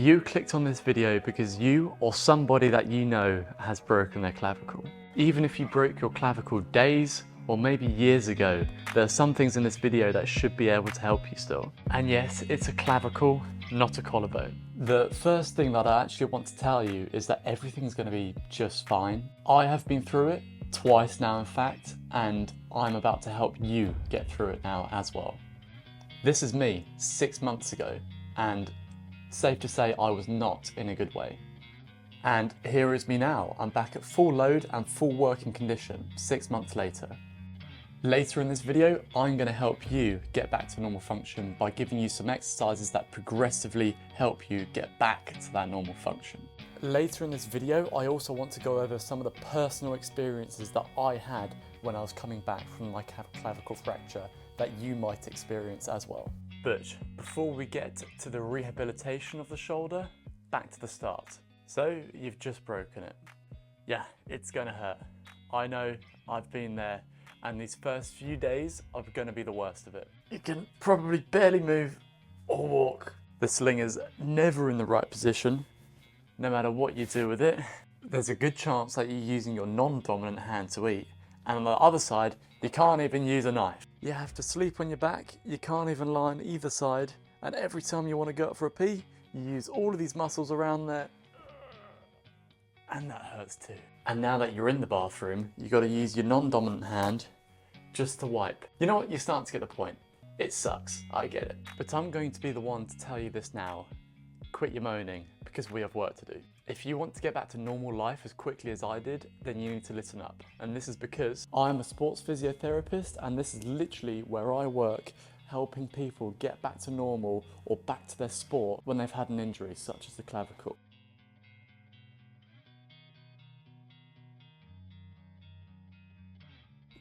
You clicked on this video because you or somebody that you know has broken their clavicle. Even if you broke your clavicle days or maybe years ago, there are some things in this video that should be able to help you still. And yes, it's a clavicle, not a collarbone. The first thing that I actually want to tell you is that everything's going to be just fine. I have been through it twice now, in fact, and I'm about to help you get through it now as well. This is me 6 months ago, and safe to say I was not in a good way. And here is me now. I'm back at full load and full working condition 6 months later. Later in this video, I'm going to help you get back to normal function by giving you some exercises that progressively help you get back to that normal function. Later in this video, I also want to go over some of the personal experiences that I had when I was coming back from my clavicle fracture that you might experience as well. But before we get to the rehabilitation of the shoulder, back to the start. So you've just broken it. Yeah, it's gonna hurt. I know, I've been there, and these first few days are gonna be the worst of it. You can probably barely move or walk. The sling is never in the right position, no matter what you do with it. There's a good chance that you're using your non-dominant hand to eat, and on the other side, you can't even use a knife. You have to sleep on your back, you can't even lie on either side, and every time you want to go up for a pee, you use all of these muscles around there, and that hurts too. And now that you're in the bathroom, you got to use your non-dominant hand just to wipe. You know what, you're starting to get the point. It sucks, I get it. But I'm going to be the one to tell you this now. Quit your moaning, because we have work to do. If you want to get back to normal life as quickly as I did, then you need to listen up. And this is because I'm a sports physiotherapist, and this is literally where I work, helping people get back to normal or back to their sport when they've had an injury, such as the clavicle.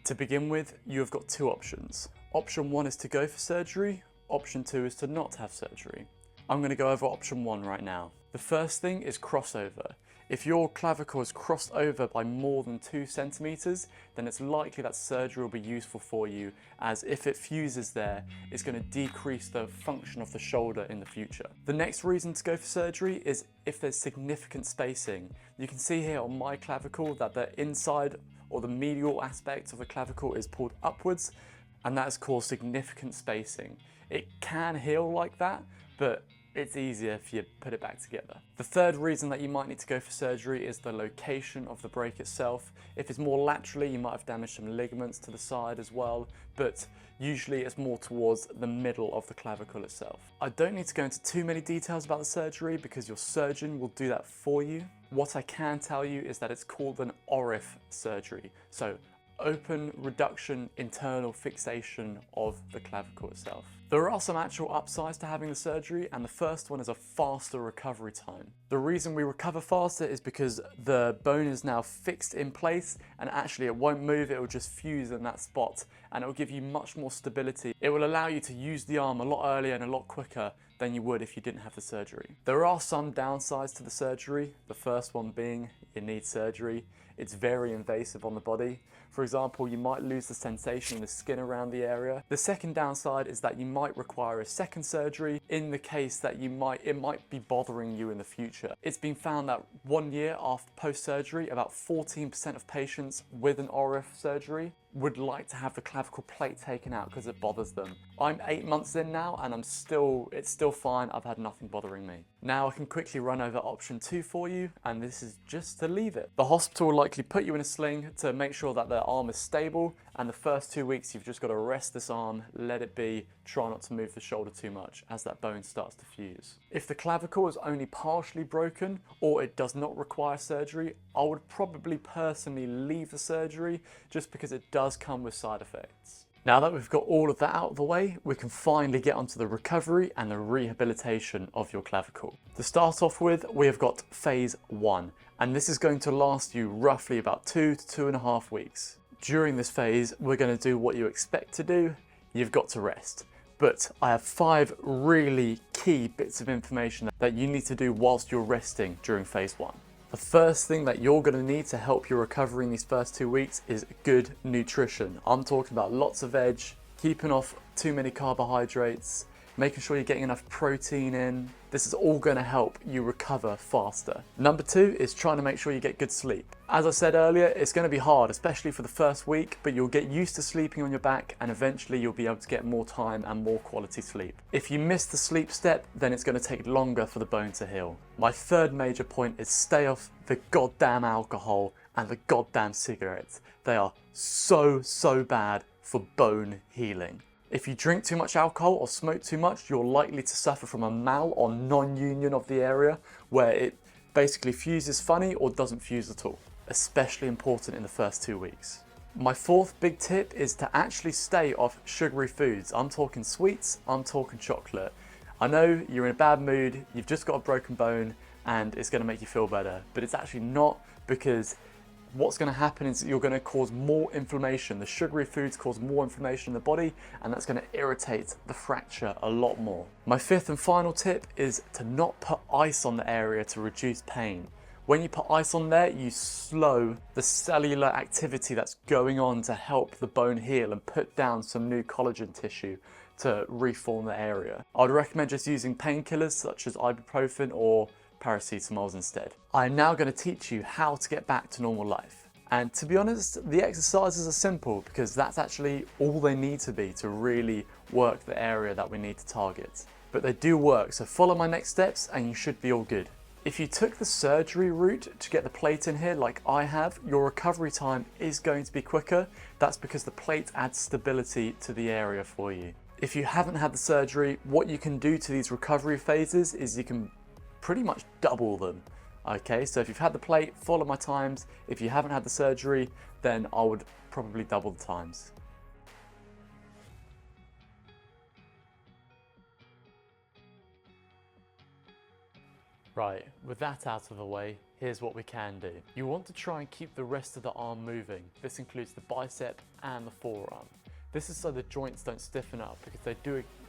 To begin with, you have got two options. Option one is to go for surgery, option two is to not have surgery. I'm going to go over option one right now. The first thing is crossover. If your clavicle is crossed over by more than 2 centimeters, then it's likely that surgery will be useful for you, as if it fuses there, it's going to decrease the function of the shoulder in the future. The next reason to go for surgery is if there's significant spacing. You can see here on my clavicle that the inside or the medial aspect of the clavicle is pulled upwards, and that has caused significant spacing. It can heal like that, but it's easier if you put it back together. The third reason that you might need to go for surgery is the location of the break itself. If it's more laterally, you might have damaged some ligaments to the side as well, but usually it's more towards the middle of the clavicle itself. I don't need to go into too many details about the surgery because your surgeon will do that for you. What I can tell you is that it's called an ORIF surgery. So open reduction internal fixation of the clavicle itself. There are some actual upsides to having the surgery, and the first one is a faster recovery time. The reason we recover faster is because the bone is now fixed in place, and actually it won't move, it will just fuse in that spot, and it will give you much more stability. It will allow you to use the arm a lot earlier and a lot quicker than you would if you didn't have the surgery. There are some downsides to the surgery, the first one being you need surgery. It's very invasive on the body. For example, you might lose the sensation in the skin around the area. The second downside is that you might require a second surgery in the case that it might be bothering you in the future. It's been found that 1 year after post-surgery, about 14% of patients with an ORIF surgery would like to have the clavicle plate taken out because it bothers them. I'm 8 months in now, and it's still fine. I've had nothing bothering me. Now I can quickly run over option two for you, and this is just to leave it. The hospital will likely put you in a sling to make sure that the arm is stable, and the first 2 weeks you've just got to rest this arm, let it be, try not to move the shoulder too much as that bone starts to fuse. If the clavicle is only partially broken or it does not require surgery, I would probably personally leave the surgery just because it does come with side effects. Now that we've got all of that out of the way, we can finally get onto the recovery and the rehabilitation of your clavicle. To start off with, we have got phase 1, and this is going to last you roughly about 2 to 2.5 weeks. During this phase, we're going to do what you expect to do. You've got to rest. But I have 5 really key bits of information that you need to do whilst you're resting during phase 1. The first thing that you're going to need to help your recovery in these first 2 weeks is good nutrition. I'm talking about lots of veg, keeping off too many carbohydrates, making sure you're getting enough protein in. This is all going to help you recover faster. Number 2 is trying to make sure you get good sleep. As I said earlier, it's going to be hard, especially for the first week, but you'll get used to sleeping on your back and eventually you'll be able to get more time and more quality sleep. If you miss the sleep step, then it's going to take longer for the bone to heal. My third major point is stay off the goddamn alcohol and the goddamn cigarettes. They are so bad for bone healing. If you drink too much alcohol or smoke too much, you're likely to suffer from a mal or non-union of the area where it basically fuses funny or doesn't fuse at all. Especially important in the first 2 weeks. My fourth big tip is to actually stay off sugary foods. I'm talking sweets, I'm talking chocolate. I know you're in a bad mood, you've just got a broken bone and it's going to make you feel better, but it's actually not, because what's going to happen is you're going to cause more inflammation. The sugary foods cause more inflammation in the body and that's going to irritate the fracture a lot more. My fifth and final tip is to not put ice on the area to reduce pain. When you put ice on there, you slow the cellular activity that's going on to help the bone heal and put down some new collagen tissue to reform the area. I'd recommend just using painkillers such as ibuprofen or paracetamol instead. I'm now going to teach you how to get back to normal life. And to be honest, the exercises are simple because that's actually all they need to be to really work the area that we need to target. But they do work, so follow my next steps and you should be all good. If you took the surgery route to get the plate in here like I have, your recovery time is going to be quicker. That's because the plate adds stability to the area for you. If you haven't had the surgery, what you can do to these recovery phases is you can pretty much double them. Okay, so if you've had the plate, follow my times. If you haven't had the surgery, then I would probably double the times. Right, with that out of the way, here's what we can do. You want to try and keep the rest of the arm moving. This includes the bicep and the forearm. This is so the joints don't stiffen up, because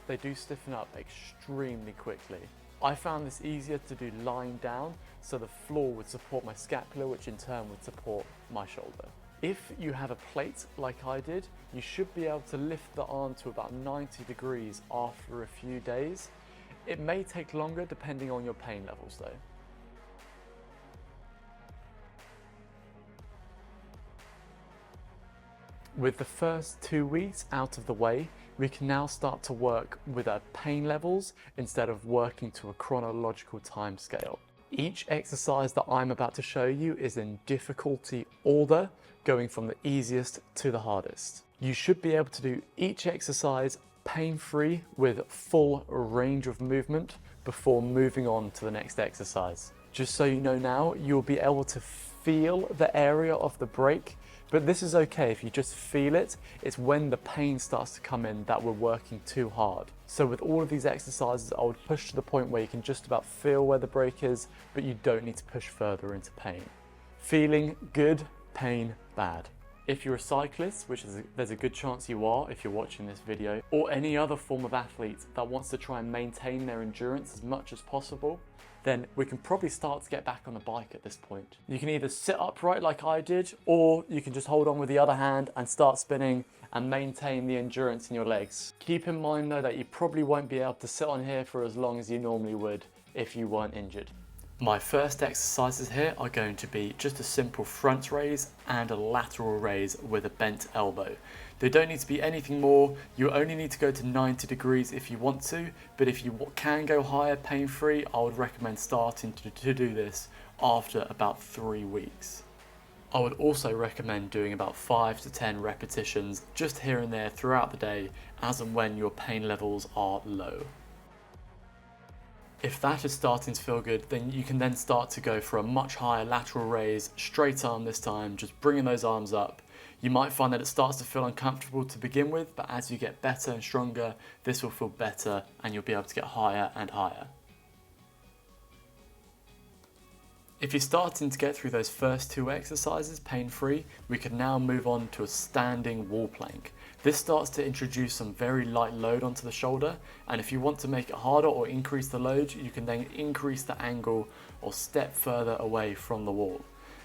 they do stiffen up extremely quickly. I found this easier to do lying down, so the floor would support my scapula, which in turn would support my shoulder. If you have a plate like I did, you should be able to lift the arm to about 90 degrees after a few days. It may take longer depending on your pain levels though. With the first 2 weeks out of the way, we can now start to work with our pain levels instead of working to a chronological time scale. Each exercise that I'm about to show you is in difficulty order, going from the easiest to the hardest. You should be able to do each exercise pain-free with full range of movement before moving on to the next exercise. Just so you know now, you'll be able to feel the area of the break, but this is okay if you just feel it. It's when the pain starts to come in that we're working too hard. So with all of these exercises, I would push to the point where you can just about feel where the break is, but you don't need to push further into pain. Feeling good, pain bad. If you're a cyclist, which there's a good chance you are if you're watching this video, or any other form of athlete that wants to try and maintain their endurance as much as possible, then we can probably start to get back on the bike at this point. You can either sit upright like I did, or you can just hold on with the other hand and start spinning and maintain the endurance in your legs. Keep in mind though that you probably won't be able to sit on here for as long as you normally would if you weren't injured. My first exercises here are going to be just a simple front raise and a lateral raise with a bent elbow. They don't need to be anything more. You only need to go to 90 degrees if you want to, but if you can go higher pain-free, I would recommend starting to do this after about 3 weeks. I would also recommend doing about 5 to 10 repetitions just here and there throughout the day as and when your pain levels are low. If that is starting to feel good, then you can then start to go for a much higher lateral raise, straight arm this time, just bringing those arms up. You might find that it starts to feel uncomfortable to begin with, but as you get better and stronger, this will feel better and you'll be able to get higher and higher. If you're starting to get through those first 2 exercises pain-free, we can now move on to a standing wall plank. This starts to introduce some very light load onto the shoulder, and if you want to make it harder or increase the load, you can then increase the angle or step further away from the wall.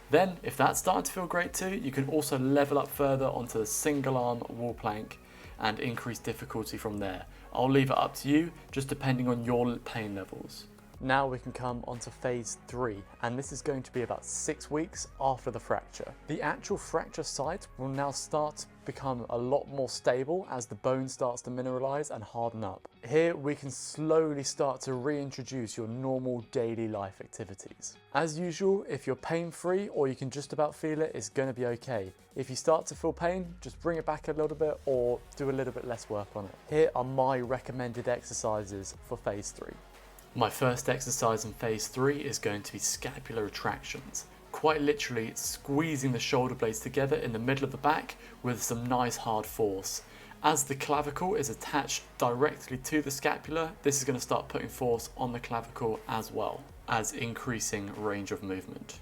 Then, if that's starting to feel great too, you can also level up further onto the single arm wall plank, and increase difficulty from there. I'll leave it up to you, just depending on your pain levels. Now we can come onto phase 3, and this is going to be about 6 weeks after the fracture. The actual fracture site will now start to become a lot more stable as the bone starts to mineralize and harden up. Here we can slowly start to reintroduce your normal daily life activities. As usual, if you're pain-free or you can just about feel it, it's going to be okay. If you start to feel pain, just bring it back a little bit or do a little bit less work on it. Here are my recommended exercises for phase 3. My first exercise in phase 3 is going to be scapular retractions. Quite literally, it's squeezing the shoulder blades together in the middle of the back with some nice hard force. As the clavicle is attached directly to the scapula, this is going to start putting force on the clavicle as well as increasing range of movement.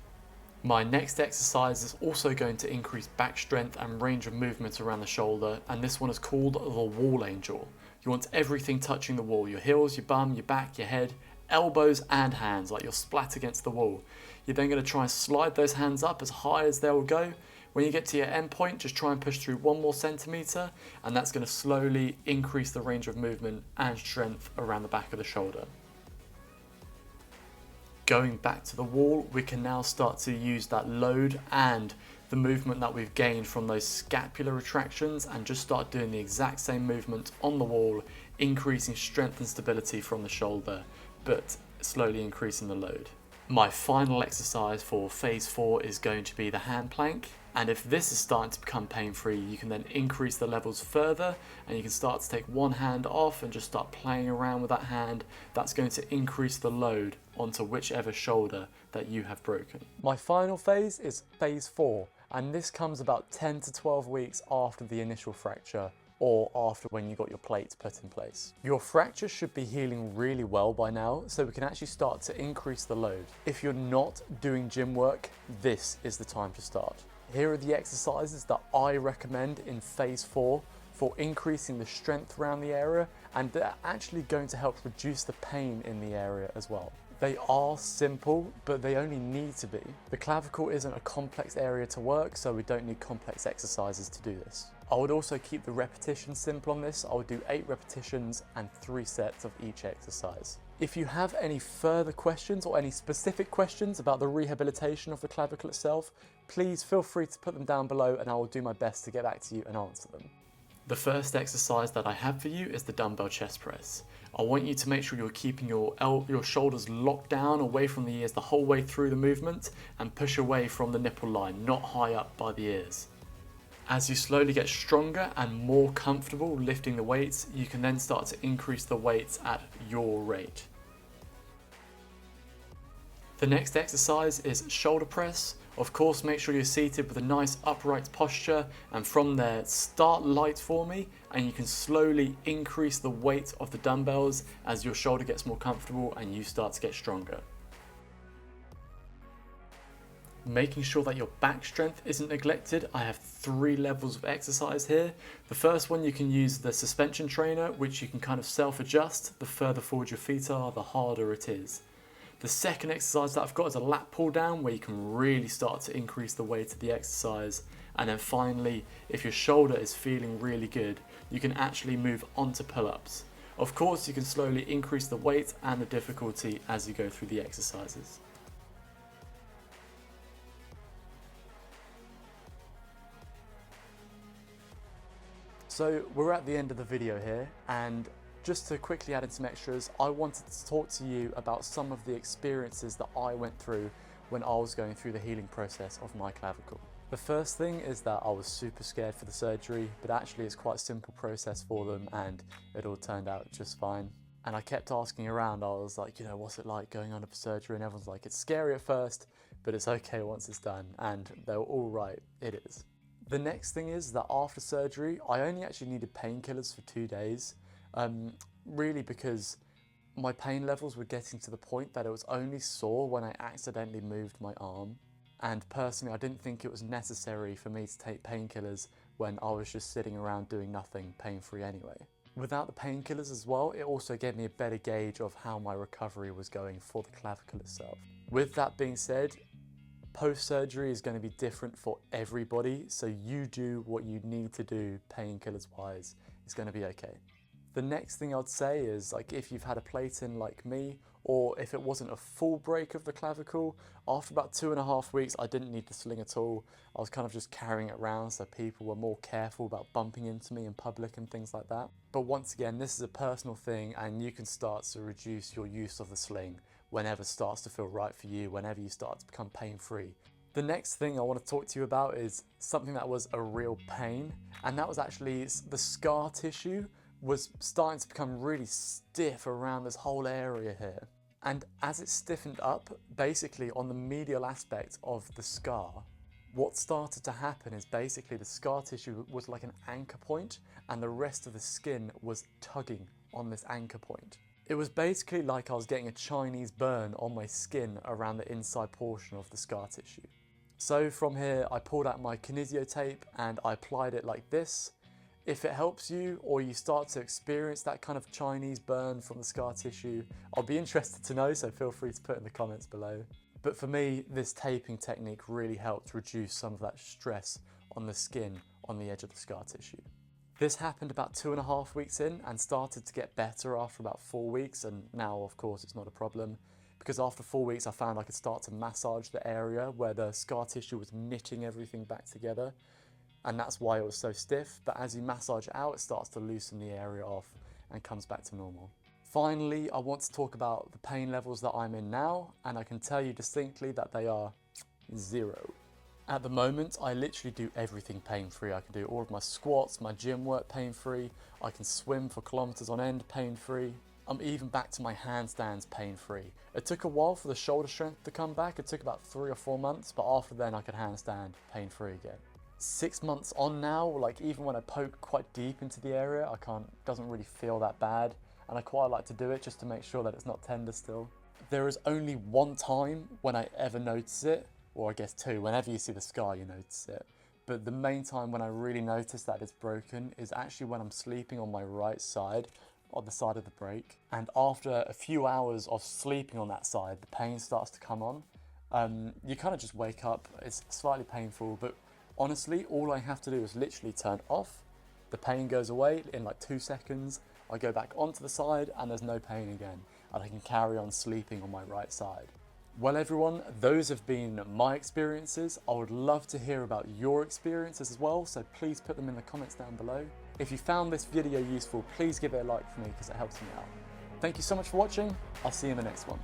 My next exercise is also going to increase back strength and range of movement around the shoulder, and this one is called the wall angel. You want everything touching the wall, your heels, your bum, your back, your head, elbows and hands, like you're splat against the wall. You're then going to try and slide those hands up as high as they will go. When you get to your end point, just try and push through 1 more centimetre, and that's going to slowly increase the range of movement and strength around the back of the shoulder. Going back to the wall, we can now start to use that load and the movement that we've gained from those scapular retractions and just start doing the exact same movement on the wall, increasing strength and stability from the shoulder, but slowly increasing the load. My final exercise for phase 4 is going to be the hand plank, and if this is starting to become pain-free, you can then increase the levels further and you can start to take one hand off and just start playing around with that hand. That's going to increase the load onto whichever shoulder that you have broken. My final phase is phase 4, and this comes about 10 to 12 weeks after the initial fracture, or after when you got your plates put in place. Your fracture should be healing really well by now, so we can actually start to increase the load. If you're not doing gym work, this is the time to start. Here are the exercises that I recommend in phase 4 for increasing the strength around the area, and they're actually going to help reduce the pain in the area as well. They are simple, but they only need to be. The clavicle isn't a complex area to work, so we don't need complex exercises to do this. I would also keep the repetitions simple on this. I would do 8 repetitions and 3 sets of each exercise. If you have any further questions or any specific questions about the rehabilitation of the clavicle itself, please feel free to put them down below and I will do my best to get back to you and answer them. The first exercise that I have for you is the dumbbell chest press. I want you to make sure you're keeping your shoulders locked down away from the ears the whole way through the movement and push away from the nipple line, not high up by the ears. As you slowly get stronger and more comfortable lifting the weights, you can then start to increase the weights at your rate. The next exercise is shoulder press. Of course, make sure you're seated with a nice upright posture, and from there, start light for me, and you can slowly increase the weight of the dumbbells as your shoulder gets more comfortable and you start to get stronger. Making sure that your back strength isn't neglected, I have 3 levels of exercise here. The first one, you can use the suspension trainer, which you can kind of self-adjust. The further forward your feet are, the harder it is. The second exercise that I've got is a lat pull down, where you can really start to increase the weight of the exercise. And then finally, if your shoulder is feeling really good, you can actually move on to pull-ups. Of course, you can slowly increase the weight and the difficulty as you go through the exercises. So we're at the end of the video here, and just to quickly add in some extras, I wanted to talk to you about some of the experiences that I went through when I was going through the healing process of my clavicle. The first thing is that I was super scared for the surgery, but actually it's quite a simple process for them and it all turned out just fine. And I kept asking around, I was like, what's it like going under for surgery? And everyone's like, it's scary at first, but it's okay once it's done. And they were all right, it is. The next thing is that after surgery, I only actually needed painkillers for 2 days. Really because my pain levels were getting to the point that it was only sore when I accidentally moved my arm. And personally, I didn't think it was necessary for me to take painkillers when I was just sitting around doing nothing pain-free anyway. Without the painkillers as well, it also gave me a better gauge of how my recovery was going for the clavicle itself. With that being said, post-surgery is going to be different for everybody, so you do what you need to do painkillers wise. it's going to be okay. The next thing I'd say is, like, if you've had a plate in like me, or if it wasn't a full break of the clavicle, after about 2.5 weeks I didn't need the sling at all. I was kind of just carrying it around so people were more careful about bumping into me in public and things like that. But once again, this is a personal thing, and you can start to reduce your use of the sling whenever it starts to feel right for you, whenever you start to become pain-free. The next thing I want to talk to you about is something that was a real pain, and that was actually the scar tissue was starting to become really stiff around this whole area here. And as it stiffened up, basically on the medial aspect of the scar, what started to happen is basically the scar tissue was like an anchor point, and the rest of the skin was tugging on this anchor point. It was basically like I was getting a Chinese burn on my skin around the inside portion of the scar tissue. So from here, I pulled out my kinesio tape and I applied it like this. If it helps you, or you start to experience that kind of Chinese burn from the scar tissue, I'll be interested to know, so feel free to put in the comments below. But for me, this taping technique really helped reduce some of that stress on the skin on the edge of the scar tissue. This happened about 2.5 weeks in and started to get better after about 4 weeks, and now of course it's not a problem, because after 4 weeks I found I could start to massage the area where the scar tissue was knitting everything back together. And that's why it was so stiff, but as you massage it out, it starts to loosen the area off and comes back to normal. Finally, I want to talk about the pain levels that I'm in now, and I can tell you distinctly that they are 0. At the moment, I literally do everything pain-free. I can do all of my squats, my gym work pain-free, I can swim for kilometers on end pain-free. I'm even back to my handstands pain-free. It took a while for the shoulder strength to come back. It took about 3 or 4 months, but after then I could handstand pain-free again. 6 months on now, like even when I poke quite deep into the area, doesn't really feel that bad, and I quite like to do it just to make sure that it's not tender still. There is only one time when I ever notice it, or I guess 2, whenever you see the scar you notice it. But the main time when I really notice that it's broken is actually when I'm sleeping on my right side, on the side of the break. And after a few hours of sleeping on that side, the pain starts to come on. You kind of just wake up, it's slightly painful, but honestly, all I have to do is literally turn off, the pain goes away in like 2 seconds, I go back onto the side and there's no pain again, and I can carry on sleeping on my right side. Well everyone, those have been my experiences. I would love to hear about your experiences as well, so please put them in the comments down below. If you found this video useful, please give it a like for me because it helps me out. Thank you so much for watching, I'll see you in the next one.